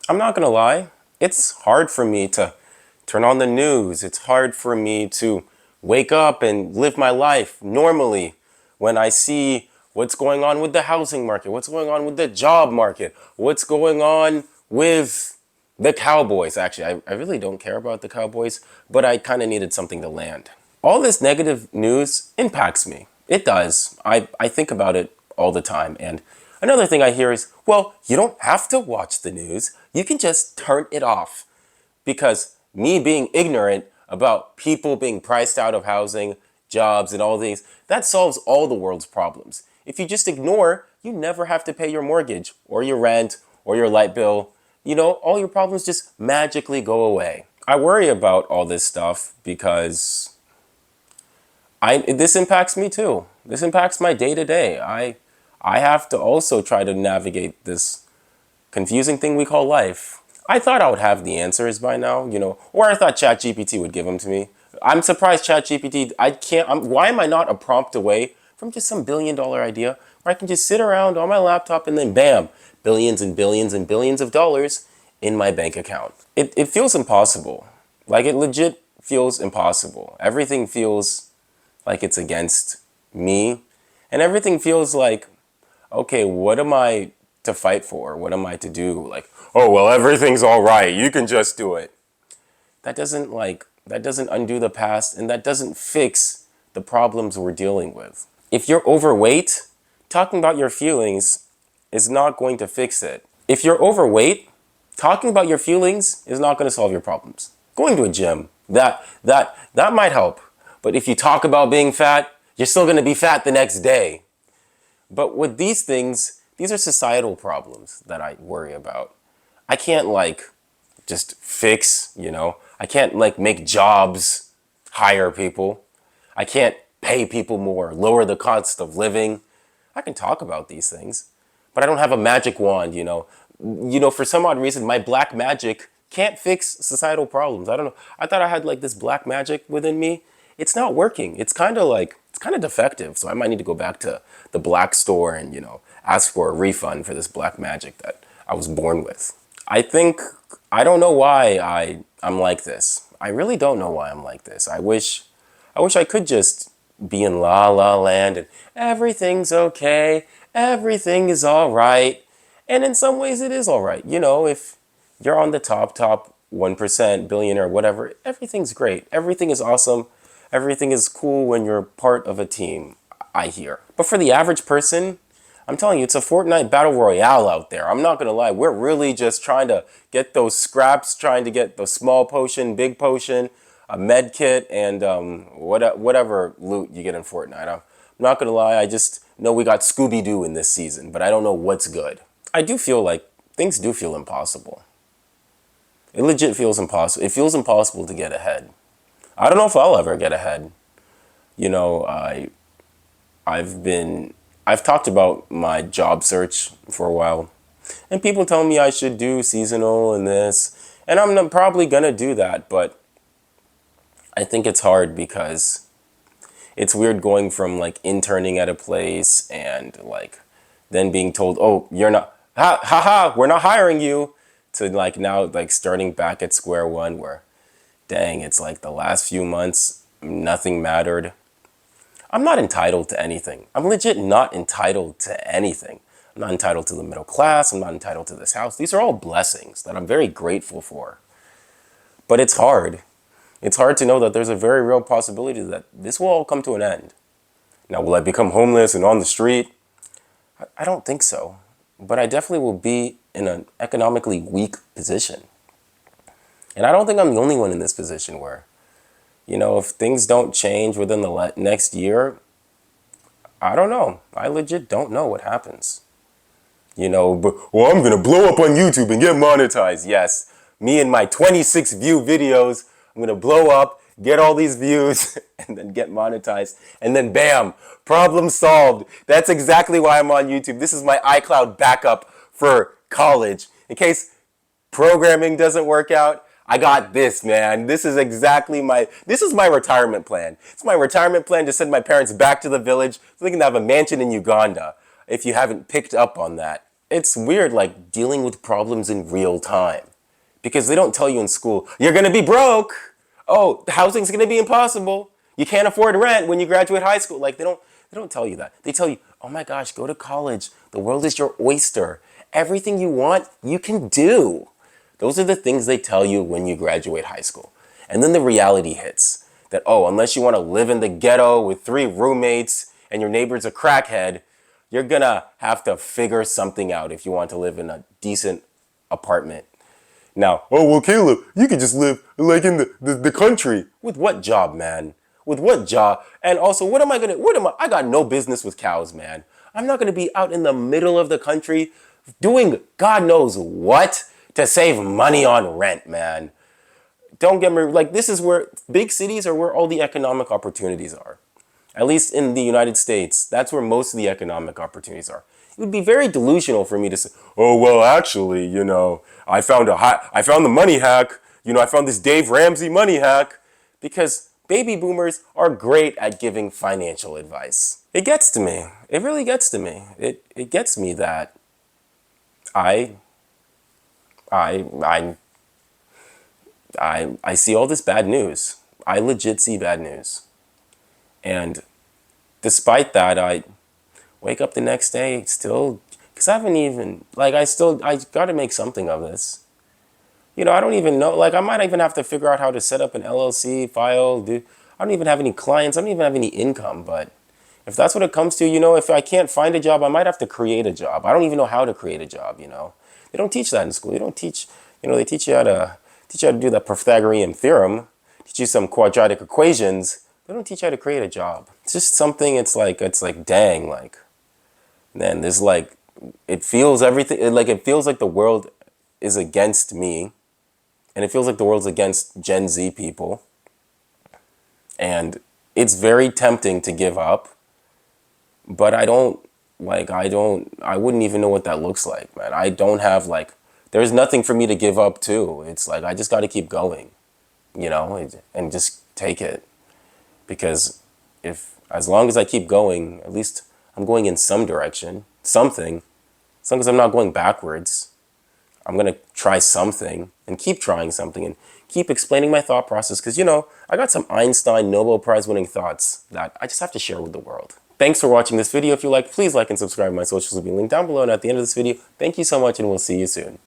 I'm not gonna lie, it's hard for me to turn on the news. It's hard for me to wake up and live my life normally when I see what's going on with the housing market, what's going on with the job market, what's going on with the Cowboys. Actually, I really don't care about the Cowboys, but I kind of needed something to land. All this negative news impacts me. It does. I think about it all the time. And another thing I hear is, well, you don't have to watch the news. You can just turn it off. Because me being ignorant about people being priced out of housing, jobs, and all these, that solves all the world's problems. If you just ignore, you never have to pay your mortgage or your rent or your light bill. You know, all your problems just magically go away. I worry about all this stuff because this impacts me too. This impacts my day to day. I have to also try to navigate this confusing thing we call life. I thought I would have the answers by now, or I thought ChatGPT would give them to me. I'm surprised ChatGPT, why am I not a prompt away from just some $1 billion idea where I can just sit around on my laptop and then bam, billions and billions and billions of dollars in my bank account. It feels impossible. Like it legit feels impossible. Everything feels like it's against me. And everything feels like, okay, what am I to fight for? What am I to do? Like, oh, well, everything's all right. You can just do it. That doesn't undo the past, and that doesn't fix the problems we're dealing with. If you're overweight, talking about your feelings is not going to fix it. If you're overweight, talking about your feelings is not going to solve your problems. Going to a gym, that might help. But if you talk about being fat, you're still going to be fat the next day. But with these things, these are societal problems that I worry about. I can't just fix, I can't make jobs hire people. I can't pay people more, lower the cost of living. I can talk about these things, but I don't have a magic wand, for some odd reason, my black magic can't fix societal problems. I don't know. I thought I had this black magic within me. It's not working. It's kind of defective. So I might need to go back to the black store and, ask for a refund for this black magic that I was born with. I don't know why I'm like this. I really don't know why I'm like this. I wish I could just be in la la land and everything's okay. Everything is all right. And in some ways it is all right. If you're on the top 1% billionaire, whatever, everything's great. Everything is awesome. Everything is cool when you're part of a team, I hear. But for the average person, I'm telling you, it's a Fortnite battle royale out there. I'm not going to lie. We're really just trying to get those scraps, trying to get the small potion, big potion, a medkit, and whatever loot you get in Fortnite. I'm not going to lie. I just know we got Scooby-Doo in this season, but I don't know what's good. I do feel like things do feel impossible. It legit feels impossible. It feels impossible to get ahead. I don't know if I'll ever get ahead. I've talked about my job search for a while, and people tell me I should do seasonal and this, and I'm probably gonna do that, but I think it's hard because it's weird going from interning at a place and then being told, oh, you're not, we're not hiring you, to now starting back at square one where, dang, it's the last few months, nothing mattered. I'm not entitled to anything. I'm legit not entitled to anything. I'm not entitled to the middle class. I'm not entitled to this house. These are all blessings that I'm very grateful for. But it's hard. It's hard to know that there's a very real possibility that this will all come to an end. Now, will I become homeless and on the street? I don't think so. But I definitely will be in an economically weak position. And I don't think I'm the only one in this position where, if things don't change within the next year, I don't know. I legit don't know what happens. But, well, I'm going to blow up on YouTube and get monetized. Yes, me and my 26 view videos, I'm going to blow up, get all these views, and then get monetized. And then bam, problem solved. That's exactly why I'm on YouTube. This is my iCloud backup for college. In case programming doesn't work out, I got this, man. This is my retirement plan. It's my retirement plan to send my parents back to the village so they can have a mansion in Uganda, if you haven't picked up on that. it's weird, like dealing with problems in real time, because they don't tell you in school, you're gonna be broke. Oh, housing's gonna be impossible. You can't afford rent when you graduate high school. Like they don't tell you that. They tell you, oh my gosh, go to college. The world is your oyster. Everything you want, you can do. Those are the things they tell you when you graduate high school. And then the reality hits that, oh, unless you want to live in the ghetto with 3 roommates and your neighbor's a crackhead, you're gonna have to figure something out if you want to live in a decent apartment. Now, oh, well, Caleb, you could just live like in the country. With what job, man? With what job? And also, I got no business with cows, man. I'm not gonna be out in the middle of the country doing God knows what to save money on rent, man. Don't get me, like, this is where big cities are where all the economic opportunities are. At least in the United States, that's where most of the economic opportunities are. It would be very delusional for me to say, oh, well, actually, I found the money hack. I found this Dave Ramsey money hack, because baby boomers are great at giving financial advice. It gets to me. It really gets to me. It gets me that I see all this bad news. I legit see bad news. And despite that, I wake up the next day still, because I haven't even, like, I got to make something of this. I don't even know, like, I might even have to figure out how to set up an LLC, file, I don't even have any clients, I don't even have any income, but if that's what it comes to, if I can't find a job, I might have to create a job. I don't even know how to create a job, They don't teach that in school. They don't teach, they teach you how to do the Pythagorean theorem, teach you some quadratic equations. They don't teach you how to create a job. It's just something, it's like, dang, like, man, there's like, it feels like the world is against me, and it feels like the world's against Gen Z people. And it's very tempting to give up, but I wouldn't even know what that looks like, man. I don't have, like, there's nothing for me to give up to. It's like, I just got to keep going, and just take it. Because as long as I keep going, at least I'm going in some direction, something. As long as I'm not going backwards, I'm going to try something and keep trying something and keep explaining my thought process. Because, I got some Einstein Nobel Prize winning thoughts that I just have to share with the world. Thanks for watching this video. If you like, please like and subscribe. My socials will be linked down below. And at the end of this video, thank you so much, and we'll see you soon.